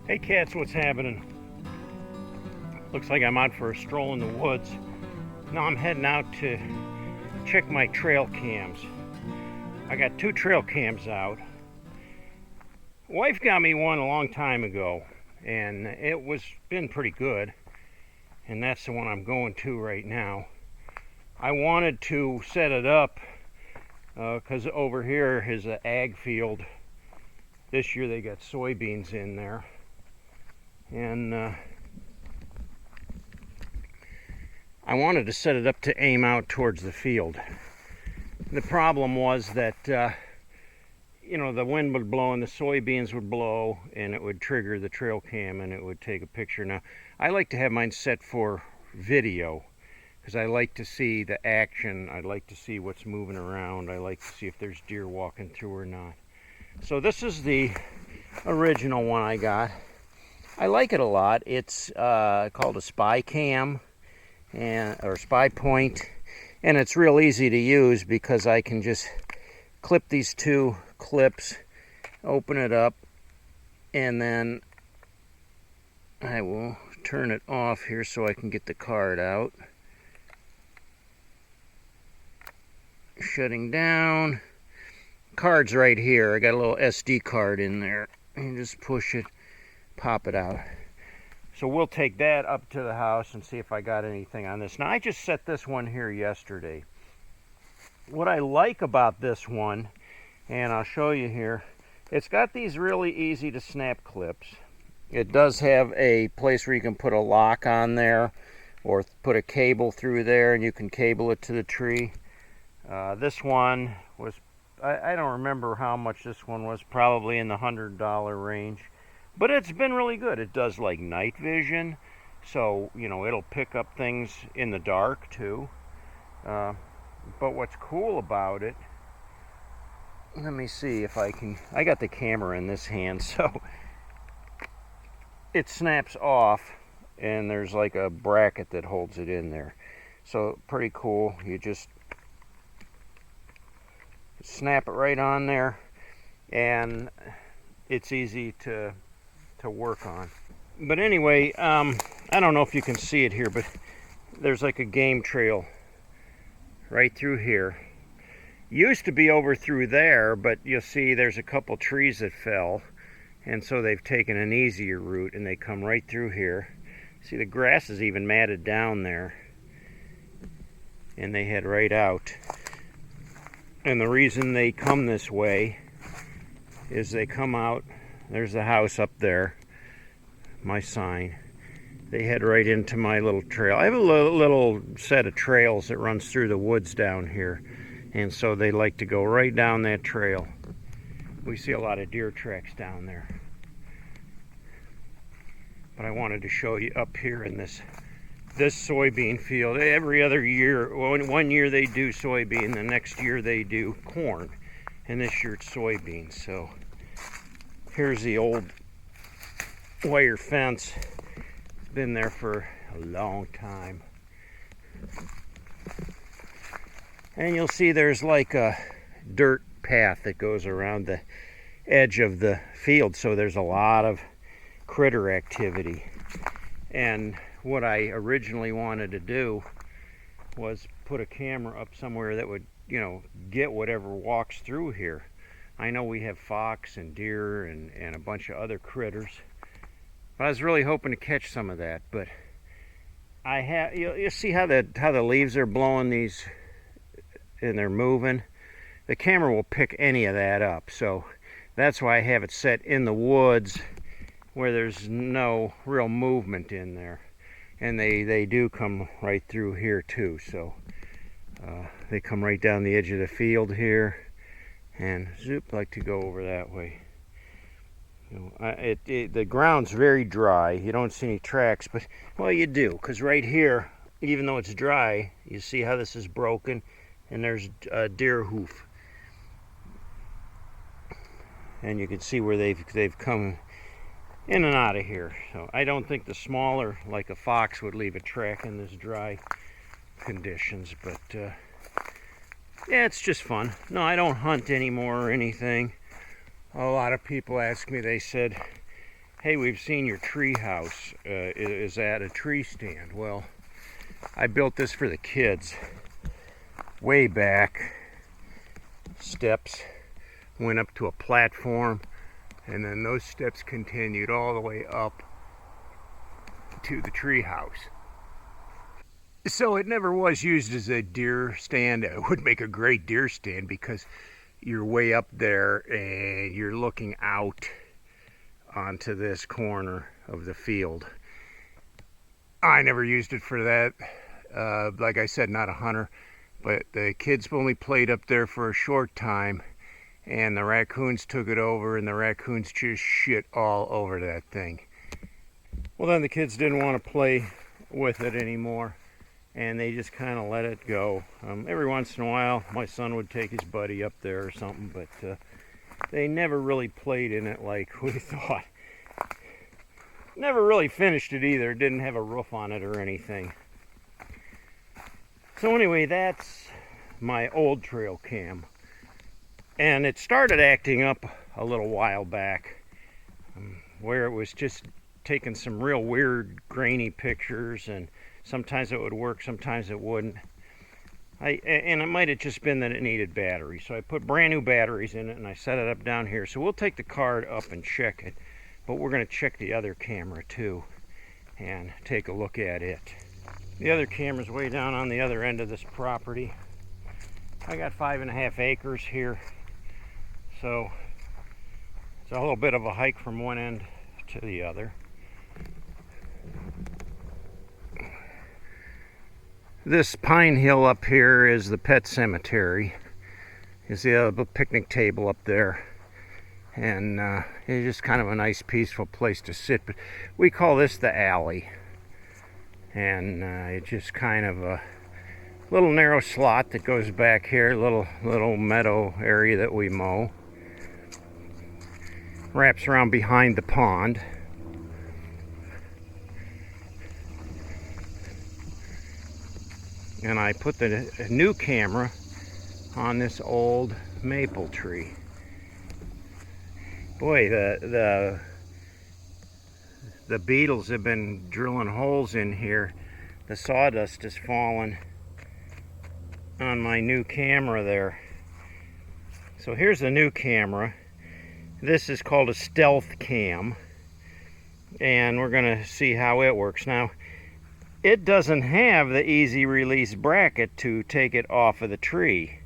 Hey cats, what's happening? Looks like I'm out for a stroll in the woods. Now I'm heading out to check my trail cams. I got 2 trail cams out. Wife got me one a long time ago, and it was been pretty good. And that's the one I'm going to right now. I wanted to set it up because over here is an ag field. This year they got soybeans in there. And I wanted to set it up to aim out towards the field. The problem was that, the wind would blow and the soybeans would blow and it would trigger the trail cam and it would take a picture. Now, I like to have mine set for video because I like to see the action. I like to see what's moving around. I like to see if there's deer walking through or not. So this is the original one I got. I like it a lot. It's called a spy cam or spy point, and it's real easy to use because I can just clip these 2 clips, open it up, and then I will turn it off here so I can get the card out. Shutting down. Card's right here. I got a little SD card in there. You just push it, pop it out. So we'll take that up to the house and see if I got anything on this. Now, I just set this one here yesterday. What I like about this one, and I'll show you here, it's got these really easy to snap clips. It does have a place where you can put a lock on there or put a cable through there and you can cable it to the tree. This one was, I don't remember how much this one was, probably in the $100 range. But it's been really good. It does like night vision, so it'll pick up things in the dark too. But what's cool about it, let me see if I can, I got the camera in this hand, so it snaps off and there's like a bracket that holds it in there. So pretty cool. You just snap it right on there and it's easy to work on. But anyway, I don't know if you can see it here, but there's like a game trail right through here. Used to be over through there, but you'll see there's a couple trees that fell, and so they've taken an easier route and they come right through here. See, the grass is even matted down there, and they head right out. And the reason they come this way is they come out. There's the house up there, my sign. They head right into my little trail. I have a little set of trails that runs through the woods down here, and so they like to go right down that trail. We see a lot of deer tracks down there. But I wanted to show you up here in this soybean field. Every other year, one year they do soybean, the next year they do corn, and this year it's soybeans. So here's the old wire fence. It's been there for a long time. And you'll see there's like a dirt path that goes around the edge of the field, so there's a lot of critter activity. And what I originally wanted to do was put a camera up somewhere that would, get whatever walks through here. I know we have fox and deer and a bunch of other critters, but I was really hoping to catch some of that. But I have, you see how the leaves are blowing these and they're moving. The camera will pick any of that up, so that's why I have it set in the woods where there's no real movement in there. And they do come right through here too, so they come right down the edge of the field here and zoop, like to go over that way. The ground's very dry. You don't see any tracks, but well, you do, because right here, even though it's dry, you see how this is broken, and there's a deer hoof, and you can see where they've come in and out of here. So I don't think the smaller, like a fox, would leave a track in this dry conditions, but yeah, it's just fun. No, I don't hunt anymore or anything. A lot of people ask me, they said, hey, we've seen your tree house. Is that a tree stand? Well, I built this for the kids way back. Steps went up to a platform, and then those steps continued all the way up to the tree house. So it never was used as a deer stand. It would make a great deer stand because you're way up there and you're looking out onto this corner of the field. I never used it for that. Like I said, not a hunter, but the kids only played up there for a short time, and the raccoons took it over, and the raccoons just shit all over that thing. Well, then the kids didn't want to play with it anymore, and they just kind of let it go. Every once in a while, my son would take his buddy up there or something, but they never really played in it like we thought. Never really finished it either. It didn't have a roof on it or anything. So anyway, that's my old trail cam. And it started acting up a little while back, where it was just taking some real weird grainy pictures, and sometimes it would work, sometimes it wouldn't. And it might have just been that it needed batteries. So I put brand new batteries in it and I set it up down here. So we'll take the card up and check it, but we're going to check the other camera too and take a look at it. The other camera's way down on the other end of this property. I got 5.5 acres here, so it's a little bit of a hike from one end to the other. This pine hill up here is the pet cemetery. You see a picnic table up there, and it's just kind of a nice peaceful place to sit, but we call this the alley. And it's just kind of a little narrow slot that goes back here, little meadow area that we mow. Wraps around behind the pond. And I put the new camera on this old maple tree. Boy, the beetles have been drilling holes in here. The sawdust has fallen on my new camera there. So here's the new camera. This is called a stealth cam, and we're going to see how it works. Now, it doesn't have the easy release bracket to take it off of the tree.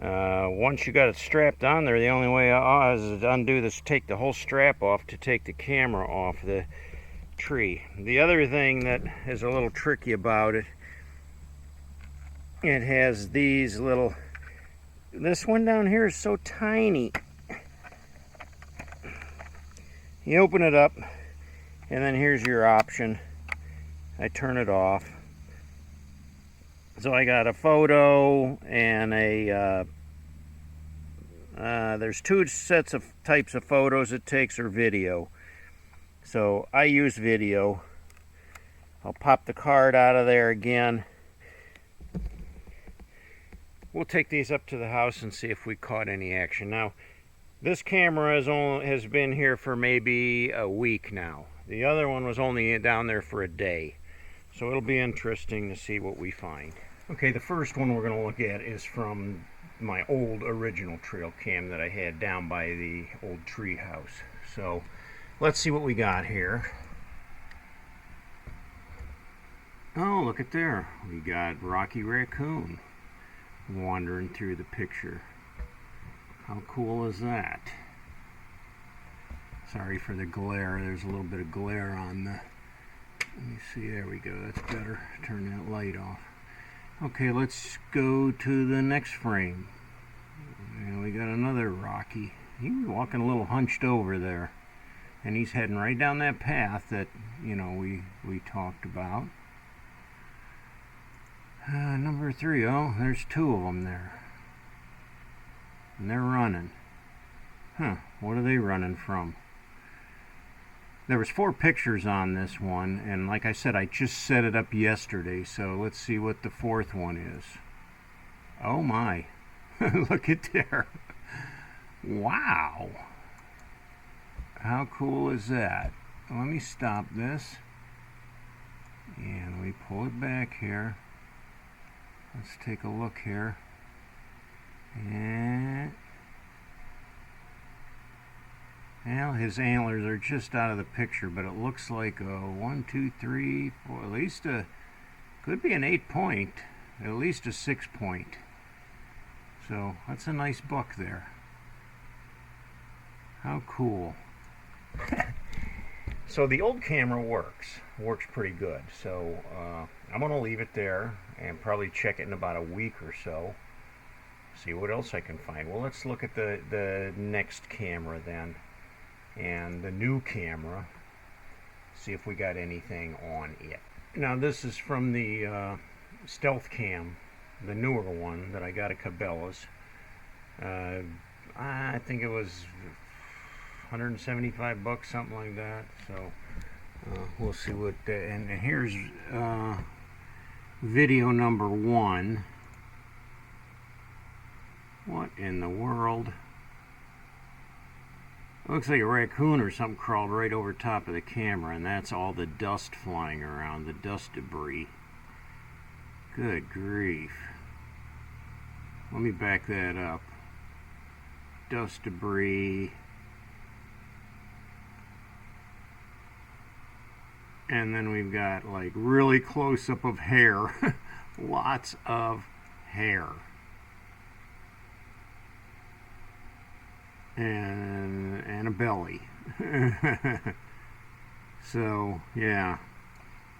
Once you got it strapped on there, the only way is to undo this, take the whole strap off to take the camera off the tree. The other thing that is a little tricky about it, it has these little, this one down here is so tiny. You open it up, and then here's your option. I turn it off. So I got a photo and a, there's two sets of types of photos it takes, or video. So I use video. I'll pop the card out of there again. We'll take these up to the house and see if we caught any action. Now, this camera has been here for maybe a week now. The other one was only down there for a day. So it'll be interesting to see what we find. Okay, the first one we're going to look at is from my old original trail cam that I had down by the old tree house. So let's see what we got here. Oh, look at there. We got Rocky Raccoon wandering through the picture. How cool is that? Sorry for the glare. There's a little bit of glare on the... Let me see, there we go, that's better. Turn that light off. Okay, let's go to the next frame. And we got another Rocky. He's walking a little hunched over there. And he's heading right down that path that, you know, we talked about. Number 3, oh, there's 2 of them there. And they're running. Huh, what are they running from? There was 4 pictures on this one, and like I said, I just set it up yesterday, so let's see what the 4th one is. Oh my, look at there. Wow. How cool is that? So let me stop this, and we pull it back here. Let's take a look here. And well, his antlers are just out of the picture, but it looks like a 1, 2, 3, 4, at least a, could be an 8-point, at least a 6-point. So that's a nice buck there. How cool. So the old camera works pretty good. So I'm going to leave it there and probably check it in about a week or so. See what else I can find. Well, let's look at the next camera then. And the new camera. See if we got anything on it. Now this is from the Stealth Cam, the newer one that I got at Cabela's. I think it was 175 bucks, something like that. So we'll see what. And here's video number 1. What in the world? Looks like a raccoon or something crawled right over top of the camera, and that's all the dust flying around, the dust debris. Good grief. Let me back that up. Dust debris. And then we've got like really close up of hair. Lots of hair. And a belly. So yeah,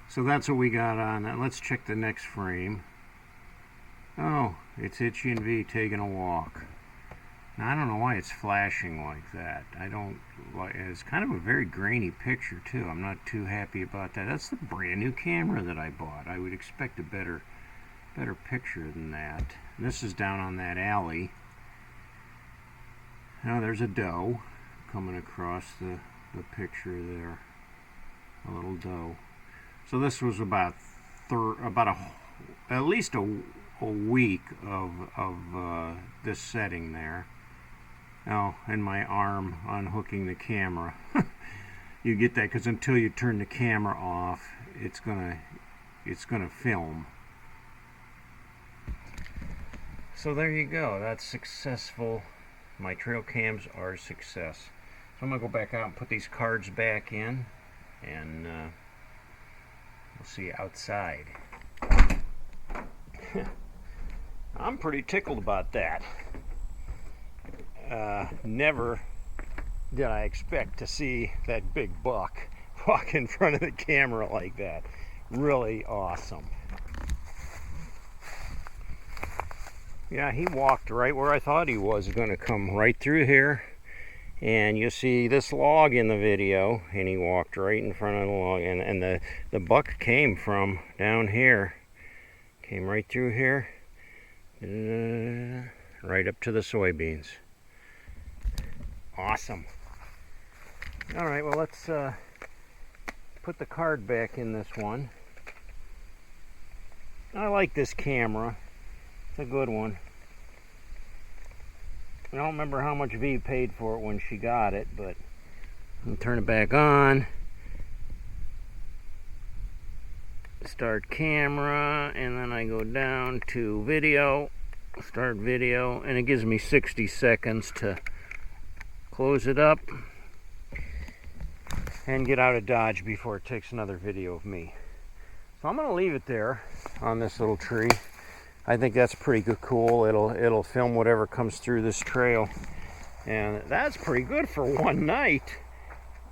so that's what we got on that. Let's check the next frame. Oh, it's Itchy and V taking a walk. Now, I don't know why it's flashing like that. I don't like. It's kind of a very grainy picture too. I'm not too happy about that. That's the brand new camera that I bought. I would expect a better picture than that. And this is down on that alley. Now there's a doe coming across the picture there, a little doe. So this was about at least a week of this setting there. Oh, and my arm unhooking the camera. You get that because until you turn the camera off, it's gonna film. So there you go. That's successful. My trail cams are a success. So I'm going to go back out and put these cards back in, and we'll see you outside. I'm pretty tickled about that. Never did I expect to see that big buck walk in front of the camera like that. Really awesome. Yeah, he walked right where I thought he was going to come, right through here. And you'll see this log in the video, and he walked right in front of the log. And the buck came from down here. Came right through here. Right up to the soybeans. Awesome. All right, well, let's put the card back in this one. I like this camera. It's a good one. I don't remember how much V paid for it when she got it, but I'll turn it back on. Start camera, and then I go down to video, start video, and it gives me 60 seconds to close it up and get out of Dodge before it takes another video of me. So I'm going to leave it there on this little tree. I think that's pretty good, cool. It'll film whatever comes through this trail, and that's pretty good for one night.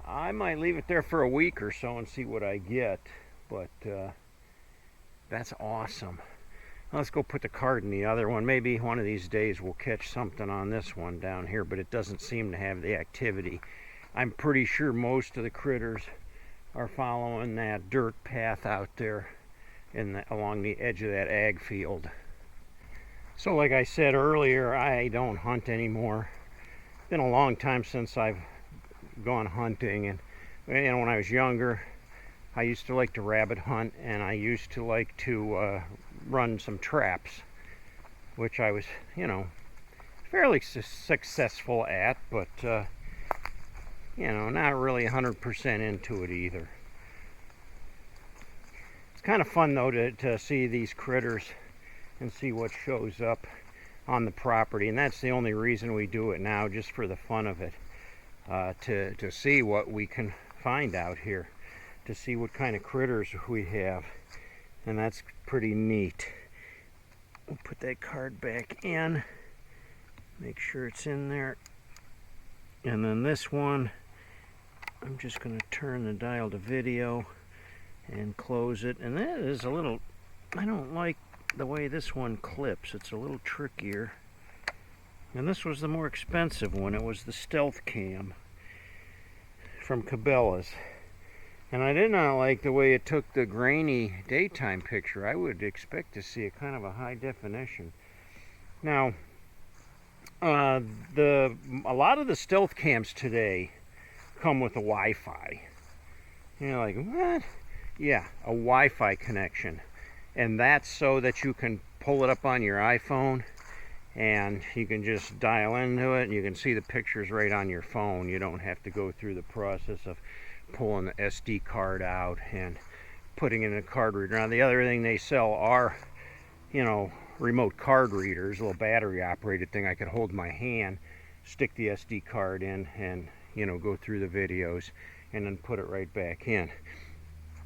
I might leave it there for a week or so and see what I get, but that's awesome. Let's go put the card in the other one. Maybe one of these days we'll catch something on this one down here, but it doesn't seem to have the activity. I'm pretty sure most of the critters are following that dirt path out there along the edge of that ag field. So like I said earlier, I don't hunt anymore. It's been a long time since I've gone hunting, and you know, when I was younger, I used to like to rabbit hunt, and I used to like to run some traps, which I was, you know, fairly successful at, but you you know, not really 100% into it either. It's kind of fun though to see these critters and see what shows up on the property, and that's the only reason we do it now, just for the fun of it, to see what we can find out here, to see what kind of critters we have, and that's pretty neat. We'll put that card back in, make sure it's in there, and then this one, I'm just going to turn the dial to video and close it, and that is a little, I don't like the way this one clips. It's a little trickier, and this was the more expensive one. It was the Stealth Cam from Cabela's, and I did not like the way it took the grainy daytime picture. I would expect to see a kind of a high definition. Now a lot of the Stealth Cams today come with a Wi-Fi. You're like, what? Yeah, a Wi-Fi connection. And that's so that you can pull it up on your iPhone and you can just dial into it and you can see the pictures right on your phone. You don't have to go through the process of pulling the SD card out and putting it in a card reader. Now the other thing they sell are, you know, remote card readers, a little battery operated thing I could hold in my hand, stick the SD card in, and, you know, go through the videos and then put it right back in.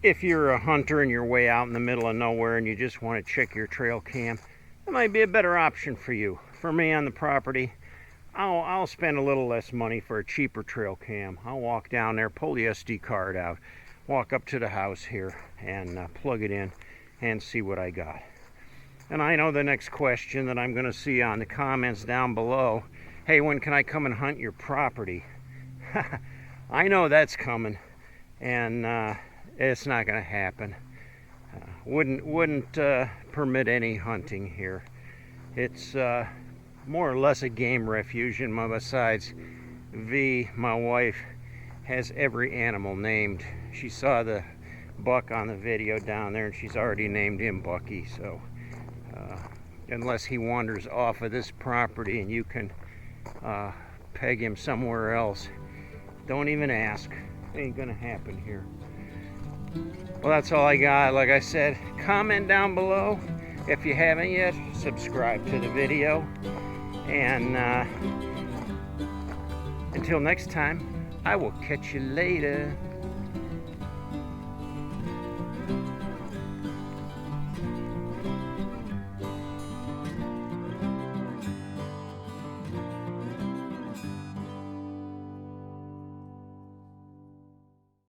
If you're a hunter and you're way out in the middle of nowhere and you just want to check your trail cam, that might be a better option for you. For me on the property, I'll spend a little less money for a cheaper trail cam. I'll walk down there, pull the SD card out, walk up to the house here and plug it in and see what I got. And I know the next question that I'm going to see on the comments down below, hey, when can I come and hunt your property? I know that's coming, and it's not going to happen. Wouldn't permit any hunting here. It's more or less a game refuge, and besides, V, my wife, has every animal named. She saw the buck on the video down there, and she's already named him Bucky. So unless he wanders off of this property and you can peg him somewhere else, don't even ask. It ain't gonna happen here. Well, that's all I got. Like I said, comment down below. If you haven't yet, subscribe to the video. And until next time, I will catch you later.